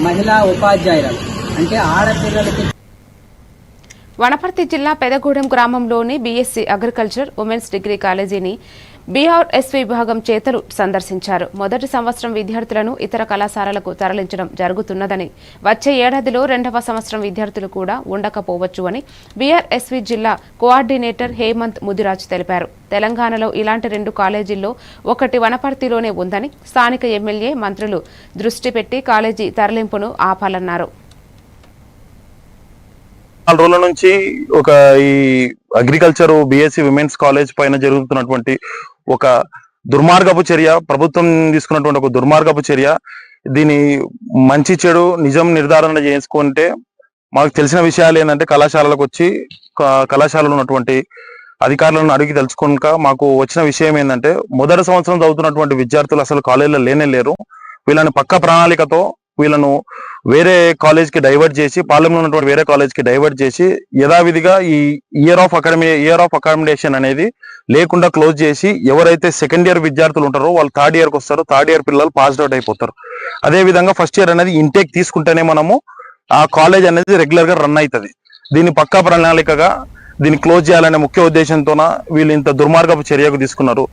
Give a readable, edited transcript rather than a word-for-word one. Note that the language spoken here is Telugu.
మహిళా ఉపాధ్యాయురాలు అంటే ఆడపిల్లలకి. వనపర్తి జిల్లా పెదగూడెం గ్రామంలోని బీఎస్సీ అగ్రికల్చర్ ఉమెన్స్ డిగ్రీ కాలేజీని బీఆర్ఎస్వీ విభాగం చేతలు సందర్శించారు. మొదటి సంవత్సరం విద్యార్థులను ఇతర కళాశాలలకు తరలించడం జరుగుతున్నదని, వచ్చే ఏడాదిలో 2వ సంవత్సరం విద్యార్థులు కూడా ఉండకపోవచ్చు అని బీఆర్ఎస్వీ జిల్లా కోఆర్డినేటర్ హేమంత్ ముదిరాజ్ తెలిపారు. తెలంగాణలో ఇలాంటి 2 కాలేజీల్లో ఒకటి వనపర్తిలోనే ఉందని, స్థానిక ఎమ్మెల్యే, మంత్రులు దృష్టి పెట్టి కాలేజీ తరలింపును ఆపాలన్నారు. 4 రోజుల నుంచి ఒక ఈ అగ్రికల్చర్ బీఎస్సీ విమెన్స్ కాలేజ్ పైన జరుగుతున్నటువంటి ఒక దుర్మార్గపు చర్య, ప్రభుత్వం తీసుకున్నటువంటి ఒక దుర్మార్గపు చర్య. దీని మంచి చెడు నిజం నిర్ధారణ చేసుకుంటే మాకు తెలిసిన విషయాలు ఏంటంటే, కళాశాలలకు వచ్చి కళాశాలలో ఉన్నటువంటి అధికారులను అడిగి తెలుసుకున్నాక మాకు వచ్చిన విషయం ఏంటంటే, మొదటి సంవత్సరం చదువుతున్నటువంటి విద్యార్థులు అసలు కాలేజీలో లేరు. వీళ్ళని పక్క ప్రణాళికతో వీళ్ళను వేరే కాలేజ్కి డైవర్ట్ చేసి, పాలెంలో ఉన్నటువంటి వేరే కాలేజ్కి డైవర్ట్ చేసి, యథావిధిగా ఈ ఇయర్ ఆఫ్ అకామిడేషన్ అనేది లేకుండా క్లోజ్ చేసి, ఎవరైతే సెకండ్ ఇయర్ విద్యార్థులు ఉంటారో వాళ్ళు థర్డ్ ఇయర్కి వస్తారు, థర్డ్ ఇయర్ పిల్లలు పాస్డ్ అవుట్ అయిపోతారు. అదే విధంగా ఫస్ట్ ఇయర్ అనేది ఇంటేక్ తీసుకుంటేనే మనము ఆ కాలేజ్ అనేది రెగ్యులర్ గా రన్ అవుతుంది. దీన్ని పక్కా ప్రణాళికగా దీన్ని క్లోజ్ చేయాలనే ముఖ్య ఉద్దేశంతోన వీళ్ళు ఇంత దుర్మార్గపు చర్యకు తీసుకున్నారు.